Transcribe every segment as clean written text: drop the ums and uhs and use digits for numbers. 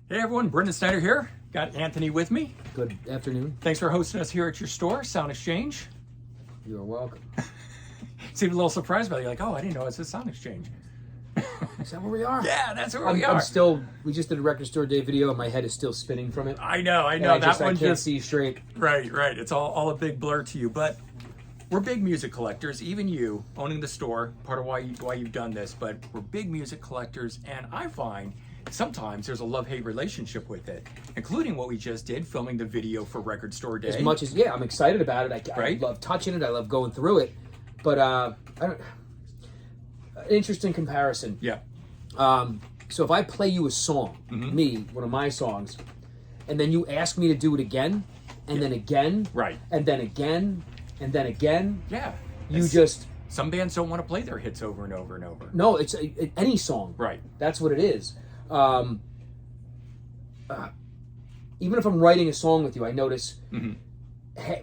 Hey everyone, Brendan Snyder here. Got Anthony with me. Good afternoon. Thanks for hosting us here at your store, Sound Exchange. You are welcome. Seemed a little surprised by it. You're like, oh, I didn't know it's a Sound Exchange. Is that where we are? Yeah, that's where I'm, we are. I'm still. We just did a record store day video, and my head is still spinning from it. I know. And That I one can't just see straight. right. It's all a big blur to you, but we're big music collectors. Even you owning the store, part of why you've done this. But we're big music collectors, and I find sometimes there's a love-hate relationship with it, including what we just did, filming the video for Record Store Day. As much as I'm excited about it. I Right? love touching it. I love going through it. But I don't. An interesting comparison. Yeah. So if I play you a song, one of my songs, and then you ask me to do it again, and then again, Right. and then again, and then again, Yeah. you It's- just Some bands don't want to play their hits over and over and over. no. It's any song. Right. That's what it is. Even if I'm writing a song with you, I notice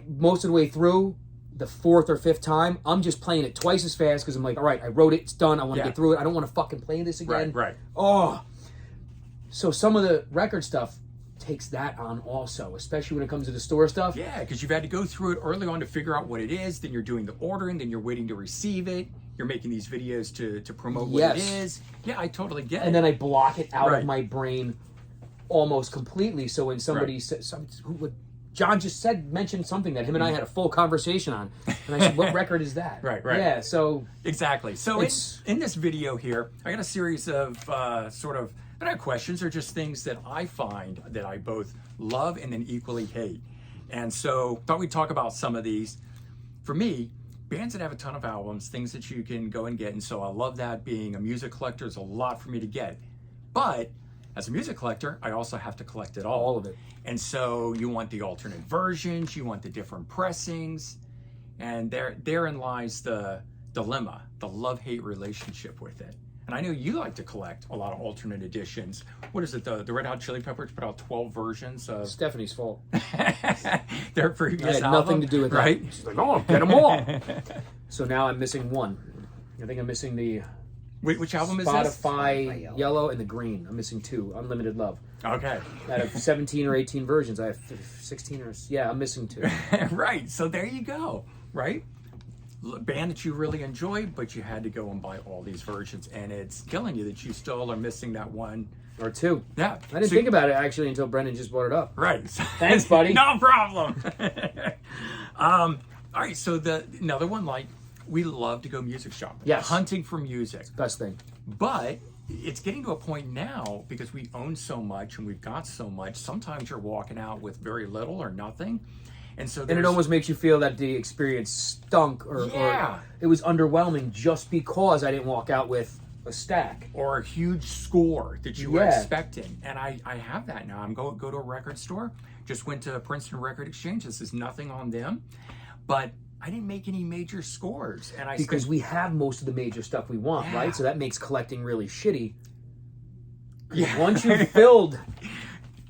most of the way through, the fourth or fifth time, I'm just playing it twice as fast because I'm like, all right, I wrote it, it's done, I want to Yeah. get through it. I don't want to fucking play this again. Right. Oh. So some of the record stuff takes that on also, especially when it comes to the store stuff. Yeah, because you've had to go through it early on to figure out what it is. Then you're doing the ordering. Then you're waiting to receive it. You're making these videos to promote what it Yes. is. Yeah, I totally get it. And then I block it out Right. of my brain almost completely. So when somebody Right. says, John just mentioned something that him and I had a full conversation on. And I said, what record is that? Right. Yeah, so Exactly. So It's- in this video here, I got a series of sort of, they're not questions, they're just things that I find that I both love and then equally hate. And so thought we'd talk about some of these. For me, bands that have a ton of albums, things that you can go and get. And so I love that. Being a music collector is a lot for me to get. But as a music collector, I also have to collect it all. all of it. And so you want the alternate versions, you want the different pressings, and therein lies the dilemma, the love-hate relationship with it. And I know you like to collect a lot of alternate editions. What is it? The Red Hot Chili Peppers put out 12 versions of Stephanie's fault. their previous I had album, nothing to do with that. right? She's like, oh, get them all. So now I'm missing one. I think I'm missing the Which album is this? Spotify yellow and the green. I'm missing two. Unlimited Love. Okay. Out of 17 or 18 versions, I have 16 or... Yeah, I'm missing two. Right. So there you go. Right? Band that you really enjoy, but you had to go and buy all these versions, and it's killing you that you still are missing that one. Or two. Yeah. I didn't think about it, actually, until Brendan just brought it up. Right. Thanks, buddy. No problem. All right. So another one, like, we love to go music shopping. Yes. Hunting for music. Best thing. But it's getting to a point now, because we own so much and we've got so much, sometimes you're walking out with very little or nothing. And so And it there's- almost makes you feel that the experience stunk or Yeah. it was underwhelming just because I didn't walk out with a stack. or a huge score that you were Yeah. expecting. And I have that now. I'm go to a record store. Just went to Princeton Record Exchange. This is nothing on them, but I didn't make any major scores. And I Because spent, we have most of the major stuff we want, Yeah. right? So that makes collecting really shitty. yeah. Once you've filled...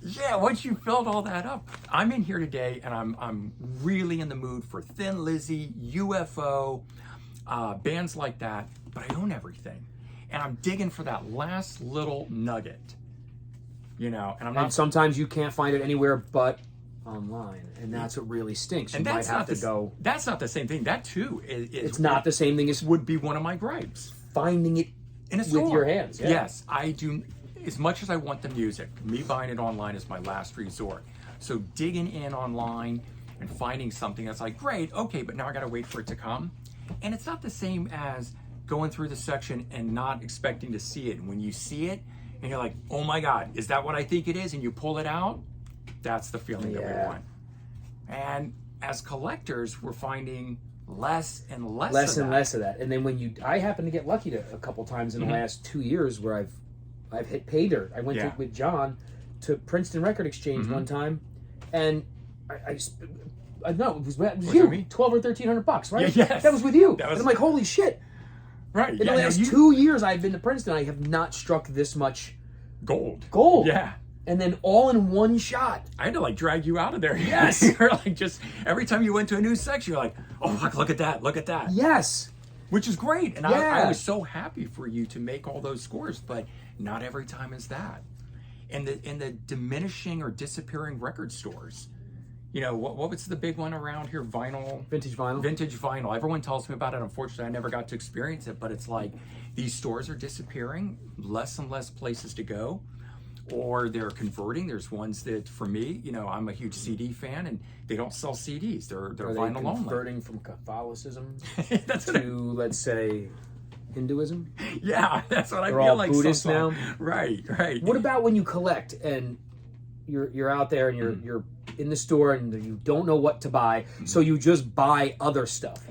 Yeah, once you filled all that up, I'm in here today, and I'm really in the mood for Thin Lizzy, UFO, bands like that. But I own everything, and I'm digging for that last little nugget, and I'm not. And sometimes you can't find it anywhere but online, and that's what really stinks. You And might that's have not to the, go... That's not the same thing. That too is It's not the same thing as would be one of my gripes finding it in a with store. your hands. Yeah. Yes, I do. As much as I want the music, me buying it online is my last resort. So digging in online and finding something that's like, great, okay, but now I gotta wait for it to come. And it's not the same as going through the section and not expecting to see it. And when you see it and you're like, oh my God, is that what I think it is? And you pull it out, that's the feeling that we Yeah. want. And as collectors, we're finding less and less Less of and that. less of that. And then I happen to get lucky a couple times in the last 2 years where I've hit pay dirt. I went Yeah. with John to Princeton Record Exchange one time, and I know it was Was you, it me? $1,200 or $1,300, right? Yeah, yes. That was with you. That was- And I'm like, holy shit! Right. In the no, last you- 2 years I've been to Princeton, I have not struck this much gold. gold. Yeah. And then all in one shot. I had to like drag you out of there. Yes. You're like just every time you went to a new section, you're like, oh look at that, look at that. Yes. Which is great. And Yeah. I was so happy for you to make all those scores, but not every time is that. and the diminishing or disappearing record stores. You know, what was the big one around here? Vinyl. Vintage vinyl. Vintage vinyl. Everyone tells me about it. Unfortunately, I never got to experience it, but it's like these stores are disappearing, less and less places to go, or they're converting. There's ones that, for me, you know, I'm a huge CD fan, and they don't sell CDs. They're Are vinyl they only. converting from Catholicism That's to, let's say, Hinduism? Yeah, that's what I They're feel all like. Buddhists sometimes. now? Right, right. What about when you collect and you're out there and you're in the store and you don't know what to buy, so you just buy other stuff?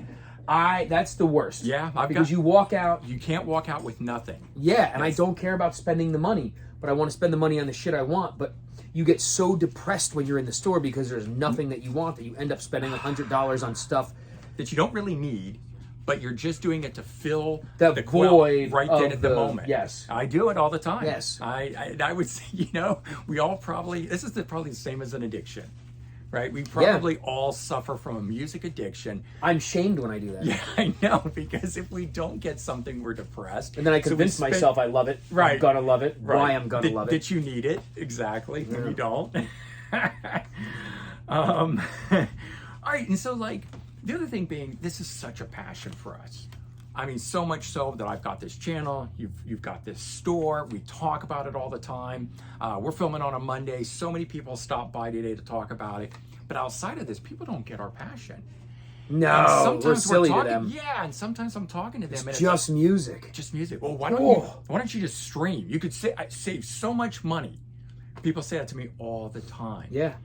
That's the worst. Yeah, because you walk out. You can't walk out with nothing. Yeah, and I don't care about spending the money, but I want to spend the money on the shit I want. But you get so depressed when you're in the store because there's nothing that you want that you end up spending $100 on stuff that you don't really need, but you're just doing it to fill the void right of then at the moment. Yes, I do it all the time. Yes, I would say, you know, we all probably, this is probably the same as an addiction, right? We probably all suffer from a music addiction. I'm shamed when I do that. Yeah, I know, because if we don't get something, we're depressed. And then I convince myself I love it. Right. I'm gonna love it. Right. Why I'm gonna love it. That you need it, exactly, when you don't. All right, and so like, the other thing being, this is such a passion for us. I mean, so much so that I've got this channel, you've got this store, we talk about it all the time. We're filming on a Monday, so many people stop by today to talk about it. But outside of this, people don't get our passion. No, we're silly talking, to them. Yeah, and sometimes I'm talking to them. It's and just music. Just music. Well, why don't you just stream? You could save so much money. People say that to me all the time. Yeah.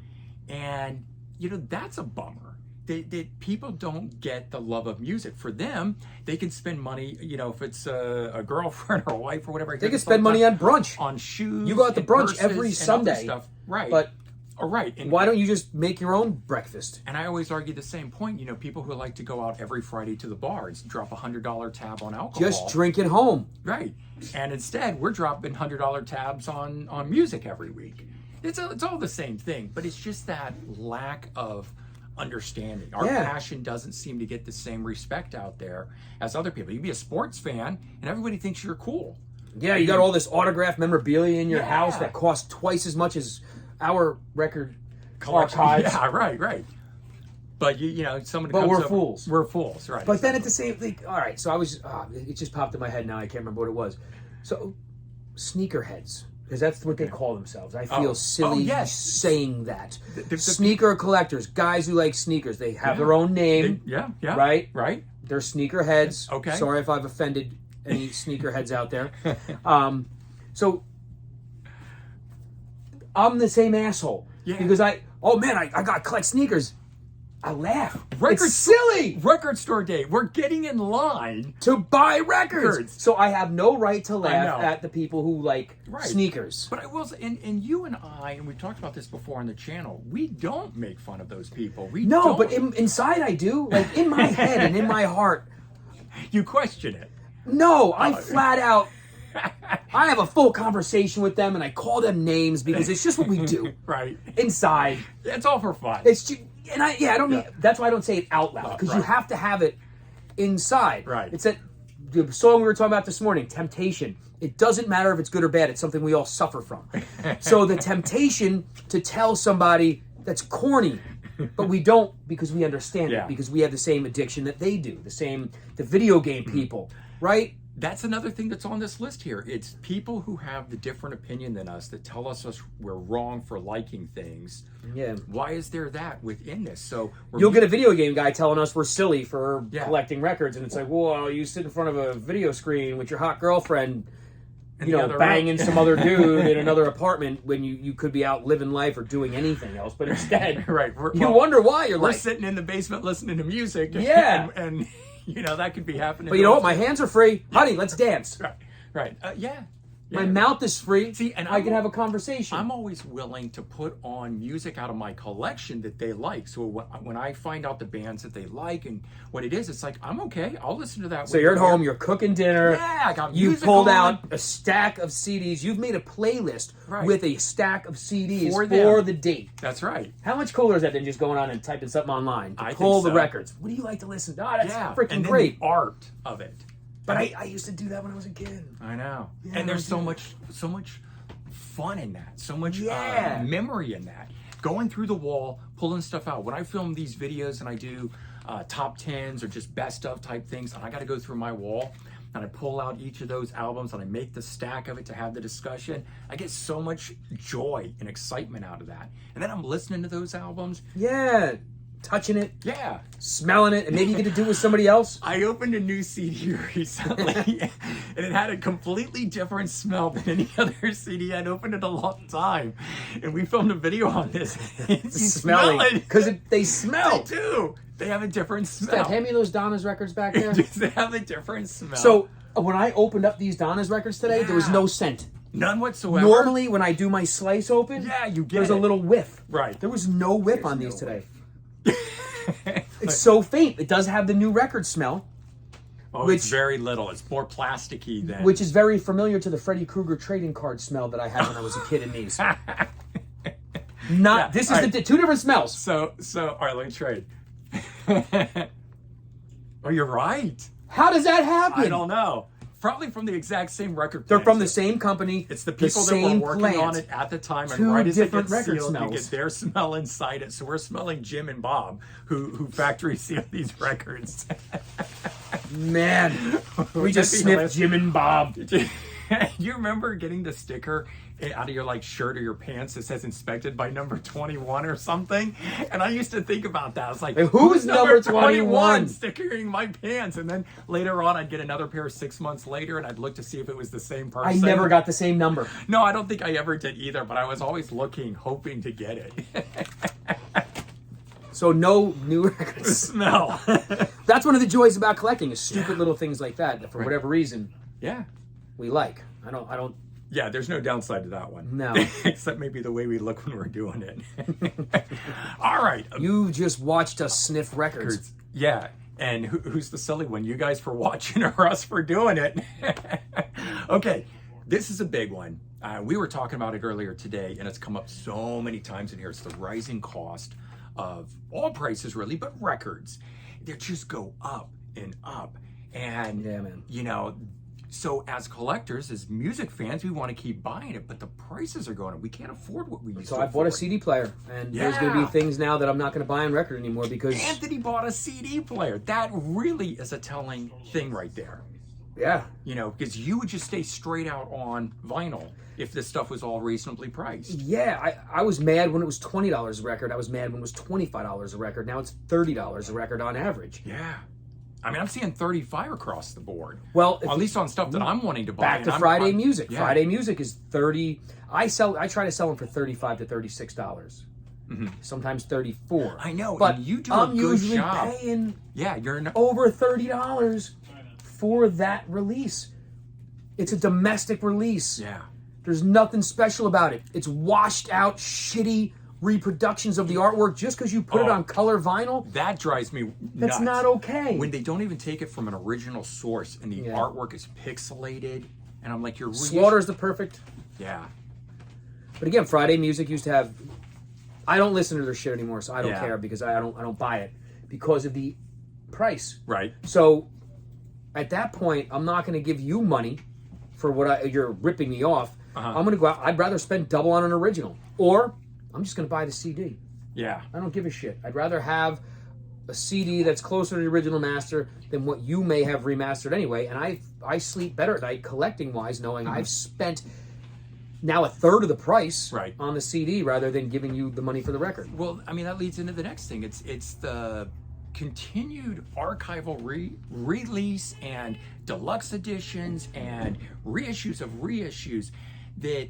And, you know, that's a bummer. That people don't get the love of music. For them, they can spend money, you know, if it's a girlfriend or a wife or whatever. They can spend money on brunch. On shoes. You go out to brunch every Sunday. Stuff. Right. But right. And why don't you just make your own breakfast? And I always argue the same point. You know, people who like to go out every Friday to the bars, drop $100 tab on alcohol. Just drink at home. Right. And instead, we're dropping $100 tabs on music every week. It's all the same thing, but it's just that lack of understanding. Our passion doesn't seem to get the same respect out there as other people. You can be a sports fan, and everybody thinks you're cool. Yeah, you got all this autographed memorabilia in your house that costs twice as much as our record collection. Archives. Yeah, right. But you know, somebody. But comes we're up, fools. We're fools, right? But then at the same thing, all right. So I was. It just popped in my head now. I can't remember what it was. So, sneakerheads, because that's what they call themselves. I feel silly saying that. Sneaker collectors, guys who like sneakers. They have their own name. Right. They're sneakerheads. Okay. Sorry if I've offended any sneakerheads out there. So I'm the same asshole because I got collect sneakers. I laugh. It's silly. Record store day. We're getting in line to buy records. So I have no right to laugh at the people who like sneakers. But I will say, and you and I, and we've talked about this before on the channel, we don't make fun of those people. We don't. But inside I do. Like in my head and in my heart. You question it. No, I flat out. I have a full conversation with them and I call them names because it's just what we do. Right. Inside. It's all for fun. It's just, and I don't mean that's why I don't say it out loud because you have to have it inside. Right. It's that the song we were talking about this morning, Temptation. It doesn't matter if it's good or bad. It's something we all suffer from. So the temptation to tell somebody that's corny, but we don't because we understand it because we have the same addiction that they do. The video game people, right? That's another thing that's on this list here. It's people who have the different opinion than us that tell us we're wrong for liking things. Yeah. Why is there that within this? So you'll get a video game guy telling us we're silly for collecting records, and it's like, well, you sit in front of a video screen with your hot girlfriend, banging some other dude in another apartment when you could be out living life or doing anything else, but instead, you wonder why we're sitting in the basement listening to music. Yeah. and you know, that could be happening. But you know what? My hands are free. Honey, let's dance. Right. My mouth is free. See, and I can have a conversation. I'm always willing to put on music out of my collection that they like. So when I find out the bands that they like and what it is, it's like, I'm okay. I'll listen to that. So you're at home, you're cooking dinner. Yeah, I got music. You pulled on. out a stack of CDs. You've made a playlist with a stack of CDs for the date. That's right. How much cooler is that than just going on and typing something online to pull the records? What do you like to listen to? That's freaking great. The art of it. But I used to do that when I was a kid. I know. Yeah, and there's so much fun in that, so much Yeah. memory in that. Going through the wall, pulling stuff out. When I film these videos and I do top 10s or just best of type things, and I got to go through my wall and I pull out each of those albums and I make the stack of it to have the discussion, I get so much joy and excitement out of that. And then I'm listening to those albums. Yeah. Touching it, Yeah. smelling it, and maybe you get to do it with somebody else. I opened a new CD recently, and it had a completely different smell than any other CD I'd opened in a long time. And we filmed a video on this. You smell it. Because they smell. They do. They have a different smell. Steph, hand me those Donna's records back there. They have a different smell. So when I opened up these Donna's records today, there was no scent. None whatsoever. Normally, when I do my slice open, Yeah, you get there's it. a little whiff. Right. There was no whiff on these no today. It's so faint. It does have the new record smell, Oh, it's very little. It's more plasticky than... which is very familiar to the Freddy Krueger trading card smell that I had when I was a kid in these. Yeah, This is all right. the two different smells. So, all right, let me trade. Oh, you're right. How does that happen? I don't know. Probably from the exact same record They're plant. from the same company. It's the people that were same working plant. on it at the time, and Two right as it different gets record sealed, you smells. get their smell inside it. So we're smelling Jim and Bob, who factory sealed these records. Man, we Would just that be sniffed hilarious? Jim and Bob. You remember getting the sticker out of your like shirt or your pants that says inspected by number 21 or something? And I used to think about that. I was like, Hey, who's number 21? stickering my pants? And then later on, I'd get another pair 6 months later, and I'd look to see if it was the same I person. never got the same number. No, I don't think I ever did either, but I was always looking, hoping to get it. So no new records. Smell. That's one of the joys about collecting is stupid little things like that for whatever reason Yeah. we like. I don't. Yeah, there's no downside to that one. No. Except maybe the way we look when we're doing it. All right. You just watched us sniff records. Yeah. And who's the silly one? You guys for watching or us for doing it? Okay. This is a big one. We were talking about it earlier today, and it's come up so many times in here. It's the rising cost of all prices, really, but records. They just go up and up. And, Yeah, man. you know, so as collectors, as music fans, we want to keep buying it, but the prices are going up. We can't afford what we used So to I bought a afford. CD player, and there's going to Yeah. be things now that I'm not going to buy on record anymore because Anthony bought a CD player. That really is a telling thing right there. yeah, You know, because you would just stay straight out on vinyl if this stuff was all reasonably priced. yeah. I was mad when it was $20 a record. I was mad when it was $25 a record. Now it's $30 a record on average. Yeah. I mean, I'm seeing 35 across the board. Well, At least on stuff that I'm wanting to buy. back and to I'm- Friday I'm- music. yeah. Friday music is 30. I try to sell them for $35 to $36. Sometimes 34. I know, but and you do I'm a good usually job. paying Yeah, you're not. over $30 for that release. It's a domestic release. Yeah. There's nothing special about it. It's washed out, shitty reproductions of the artwork just because you put it Oh. on color vinyl. That drives me nuts. That's not okay. When they don't even take it from an original source and the Yeah. artwork is pixelated, and I'm like, you're Slaughter's the perfect. Yeah. But again, Friday music used to have. I don't listen to their shit anymore, so I don't Yeah. care because I don't buy it because of the price. Right. So at that point, I'm not going to give you money for what you're ripping me off. Uh-huh. I'm going to go out. I'd rather spend double on an original, or I'm just going to buy the CD. Yeah. I don't give a shit. I'd rather have a CD that's closer to the original master than what you may have remastered anyway. And I sleep better at night collecting wise, knowing I've spent now a third of the price Right. on the CD rather than giving you the money for the record. Well, I mean, that leads into the next thing. It's the continued archival release and deluxe editions and reissues of reissues that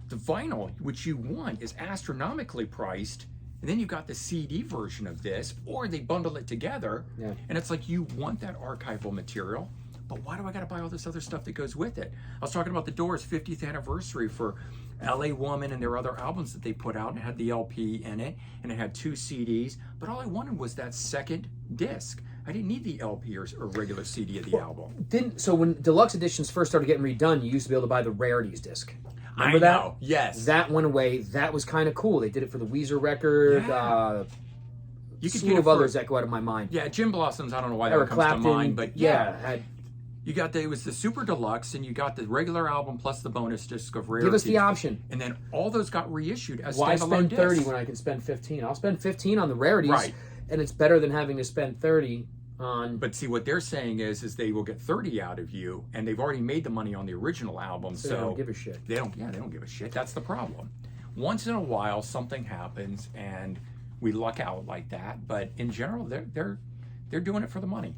the vinyl, which you want, is astronomically priced. And then you've got the CD version of this, or they bundle it together. Yeah. And it's like, you want that archival material, but why do I got to buy all this other stuff that goes with it? I was talking about the Doors' 50th anniversary for LA Woman and their other albums that they put out, and it had the LP in it, and it had 2 CDs, but all I wanted was that second disc. I didn't need the LP or regular CD of the album. So when deluxe editions first started getting redone, you used to be able to buy the rarities disc. Remember I that? know, yes. That went away. That was kind of cool. They did it for the Weezer record. Yeah. You could Slew get it of for, others that go out of my mind. yeah, Jim Blossoms, I don't know why that Eric comes to Clapton. mind, but yeah. had it was the super deluxe, and you got the regular album plus the bonus disc of rarities. Give us the option. And then all those got reissued as Why standalone spend 30 discs. when I can spend 15? I'll spend 15 on the rarities, Right. and it's better than having to spend 30 on. But see, what they're saying is they will get 30 out of you, and they've already made the money on the original album, so they don't give a shit. They don't give a shit. That's the problem. Once in a while, something happens, and we luck out like that. But in general, they're doing it for the money,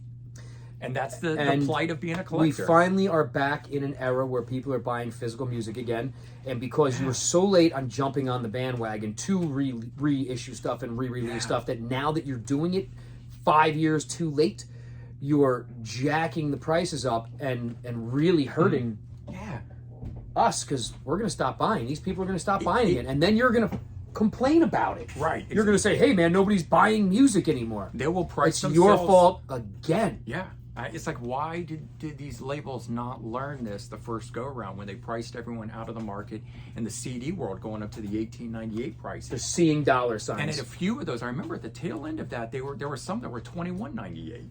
and that's the plight of being a collector. We finally are back in an era where people are buying physical music again, and because you were so late on jumping on the bandwagon to reissue stuff and re-release stuff, that now that you're doing it 5 years too late, you're jacking the prices up and really hurting us, because we're going to stop buying. These people are going to stop buying it, and then you're going to complain about it. Right. You're going to say, hey, man, nobody's buying music anymore. They will price It's themselves. your fault again. Yeah. It's like, why did these labels not learn this the first go-around when they priced everyone out of the market in the CD world going up to the $18.98 prices? They're seeing dollar signs. And at a few of those, I remember at the tail end of that, there were some that were $21.98.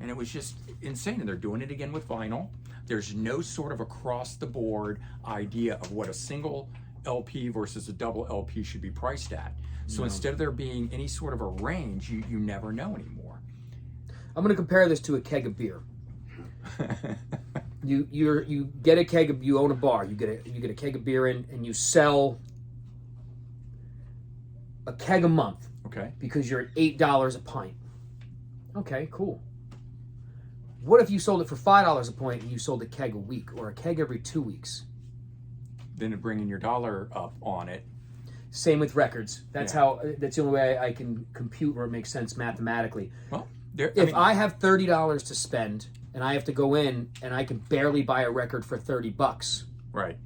And it was just insane. And they're doing it again with vinyl. There's no sort of across-the-board idea of what a single LP versus a double LP should be priced at. So instead of there being any sort of a range, you never know anymore. I'm going to compare this to a keg of beer. You get a keg of, you own a bar. You get a keg of beer in, and you sell a keg a month. Okay. Because you're at $8 a pint. Okay, cool. What if you sold it for $5 a pint and you sold a keg a week, or a keg every 2 weeks? Then bringing your dollar up on it. Same with records. That's that's the only way I can compute where it makes sense mathematically. Well, if I have $30 to spend and I have to go in and I can barely buy a record for $30. Right.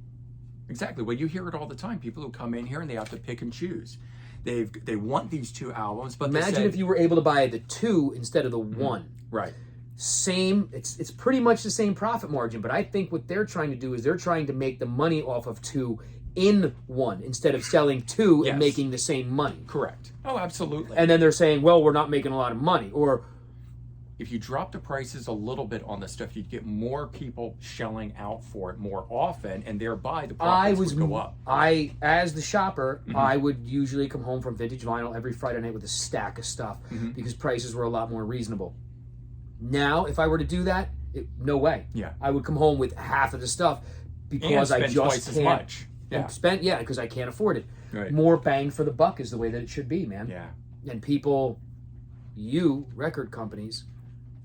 Exactly. Well, you hear it all the time. People who come in here and they have to pick and choose. They want these two albums, but imagine if you were able to buy the two instead of the one. Right. Same. It's pretty much the same profit margin, but I think what they're trying to do is they're trying to make the money off of two in one instead of selling two and making the same money. Correct. Oh, absolutely. And then they're saying, well, we're not making a lot of money. Or if you drop the prices a little bit on this stuff, you'd get more people shelling out for it more often, and thereby the profits would go up. As the shopper, I would usually come home from Vintage Vinyl every Friday night with a stack of stuff because prices were a lot more reasonable. Now, if I were to do that, no way. Yeah. I would come home with half of the stuff because I just twice can't as much. Yeah. Because I can't afford it. Right. More bang for the buck is the way that it should be, man. Yeah. And record companies,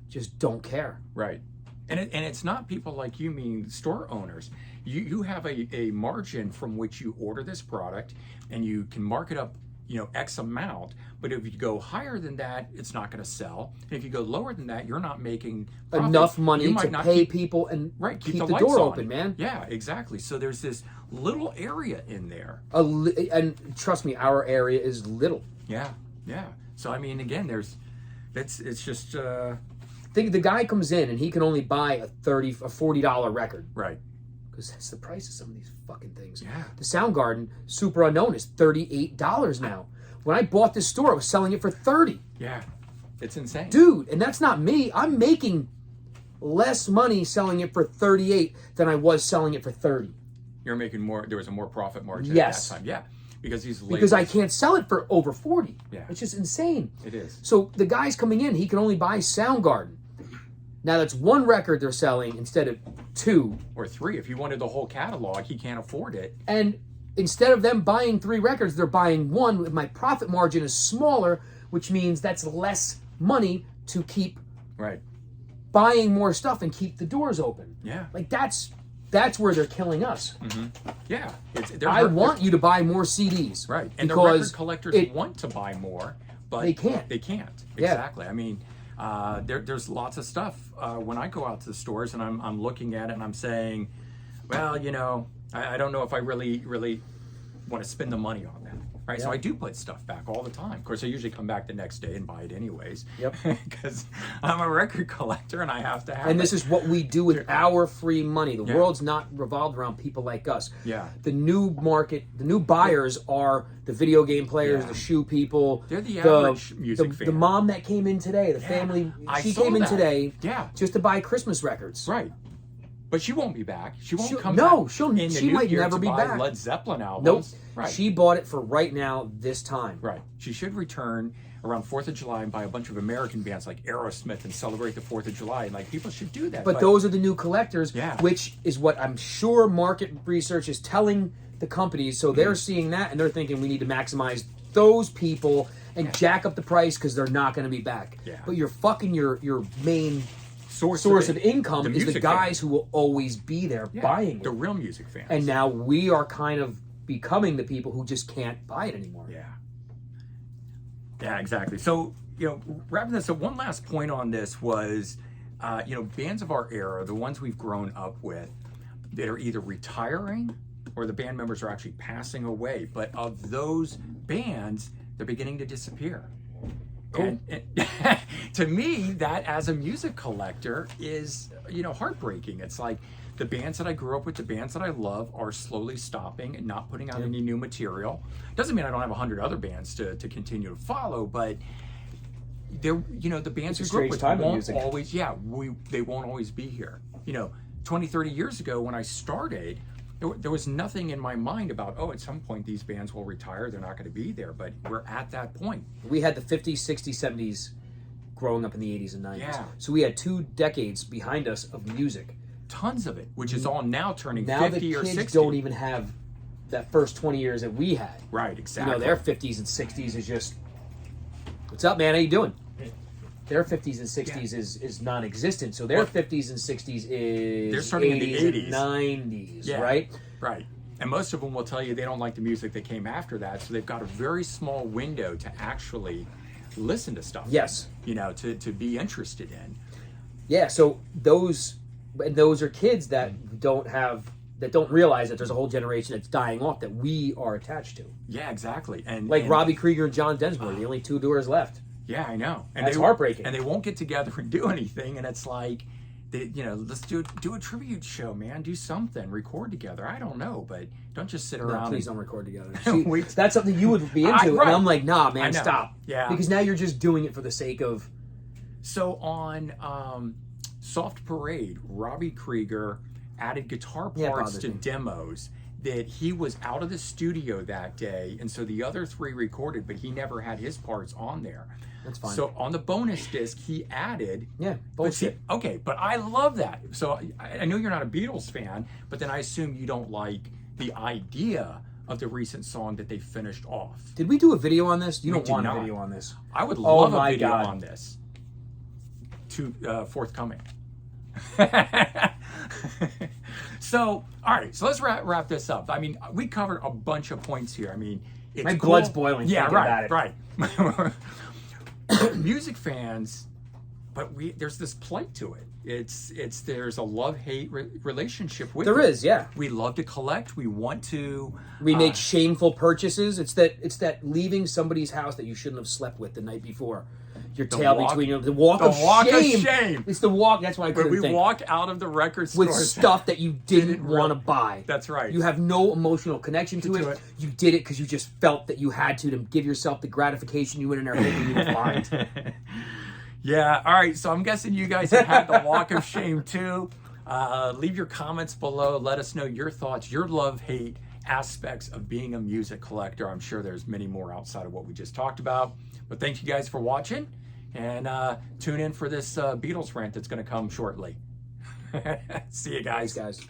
just don't care. Right. And it's not people like you, mean store owners. You have a margin from which you order this product, and you can mark it up, X amount. But if you go higher than that, it's not going to sell. And if you go lower than that, you're not making profits. Enough money to pay people and keep the door open, man. Yeah, exactly. So there's this little area in there. And trust me, our area is little. Yeah, yeah. So I mean, again, it's just. Think the guy comes in and he can only buy a $40 record. Right. Because that's the price of some of these fucking things. Yeah. The Soundgarden Super Unknown is $38 now. When I bought this store, I was selling it for $30. Yeah. It's insane. Dude, and that's not me. I'm making less money selling it for $38 than I was selling it for $30. You're making more. There was a more profit margin at that time. Yeah. Because I can't sell it for over $40. Yeah. It's just insane. It is. So the guy's coming in, he can only buy Soundgarden. Now that's one record they're selling instead of two. Or three. If he wanted the whole catalog, he can't afford it. And instead of them buying 3 records, they're buying one. My profit margin is smaller, which means that's less money to keep buying more stuff and keep the doors open. Yeah. Like that's where they're killing us. Yeah. I want you to buy more CDs. Right. And the record collectors want to buy more, but they can't. They can't. Yeah. Exactly. I mean, there's lots of stuff when I go out to the stores and I'm looking at it and I'm saying, well, I don't know if I really want to spend the money on that. right? So I do put stuff back all the time. Of course, I usually come back the next day and buy it anyways. Yep. Because I'm a record collector and I have to have it. And this is what we do with our free money. The world's not revolved around people like us. Yeah. The new market, the new buyers are the video game players, the shoe people. They're the average music fan. The mom that came in today, the family, she came in today just to buy Christmas records. Right. But she won't be back. She won't come no, back. She might never be back. Led Zeppelin albums. Nope. Right. She bought it for right now, this time. Right. She should return around 4th of July and buy a bunch of American bands like Aerosmith and celebrate the 4th of July. And like people should do that. But those are the new collectors, Yeah. which is what I'm sure market research is telling the companies. So they're seeing that and they're thinking we need to maximize those people and jack up the price because they're not going to be back. Yeah. But you're fucking your main source of income is the guys who will always be there buying it. The real music fans. And now we are kind of becoming the people who just can't buy it anymore. Yeah. Yeah, exactly. So, wrapping this up, one last point on this was, bands of our era, the ones we've grown up with, that are either retiring or the band members are actually passing away. But of those bands, they're beginning to disappear. Cool. And to me, that as a music collector is, heartbreaking. It's like the bands that I grew up with, the bands that I love are slowly stopping and not putting out any new material. Doesn't mean I don't have 100 other bands to continue to follow, but they're, the bands we grew up with won't always, they won't always be here. 20, 30 years ago when I started, there was nothing in my mind about, at some point these bands will retire, they're not going to be there, but we're at that point. We had the 50s, 60s, 70s growing up in the 80s and 90s. Yeah. So we had 2 decades behind us of music. Tons of it, which is all now turning 50 or 60. Now the kids don't even have that first 20 years that we had. Right, exactly. Their 50s and 60s is just, what's up, man? How you doing? Their 50s and 60s is non-existent. So their 50s and 60s is they're starting in the 80s. And 90s, right? Right. And most of them will tell you they don't like the music that came after that, so they've got a very small window to actually listen to stuff. Yes. To be interested in. Yeah, so those are kids that don't realize that there's a whole generation that's dying off that we are attached to. Yeah, exactly. And Robbie Krieger and John Densmore, the only 2 doers left. Yeah, I know. And that's heartbreaking. And they won't get together and do anything. And it's like, let's do a tribute show, man. Do something. Record together. I don't know, but don't just sit around. Please don't record together. See, that's something you would be into. Right. And I'm like, nah, man, stop. Yeah. Because now you're just doing it for the sake of... So on Soft Parade, Robbie Krieger added guitar parts to demos that he was out of the studio that day. And so the other 3 recorded, but he never had his parts on there. That's fine. So on the bonus disc, he added... Yeah, bullshit. But I love that. So I know you're not a Beatles fan, but then I assume you don't like the idea of the recent song that they finished off. Did we do a video on this? You We don't want not. a video on this. I would love a video God. on this. Forthcoming. So, all right. So let's wrap this up. I mean, we covered a bunch of points here. I mean, it's my cool. blood's boiling. Yeah, thinking about it. right. Music fans, but there's this plight to it. There's a love-hate relationship with it. There is, yeah. We love to collect. We want to. We make shameful purchases. It's that leaving somebody's house that you shouldn't have slept with the night before. Your tail between you. The walk of shame. It's the walk. That's why I couldn't think. We walk out of the record store with stuff that you didn't want to buy. That's right. You have no emotional connection to it. You did it because you just felt that you had to give yourself the gratification you went in there thinking you would find. Yeah. All right. So I'm guessing you guys have had the walk of shame too. Leave your comments below. Let us know your thoughts, your love-hate aspects of being a music collector. I'm sure there's many more outside of what we just talked about. But thank you guys for watching. And tune in for this Beatles rant that's going to come shortly. See you guys. Thanks, guys.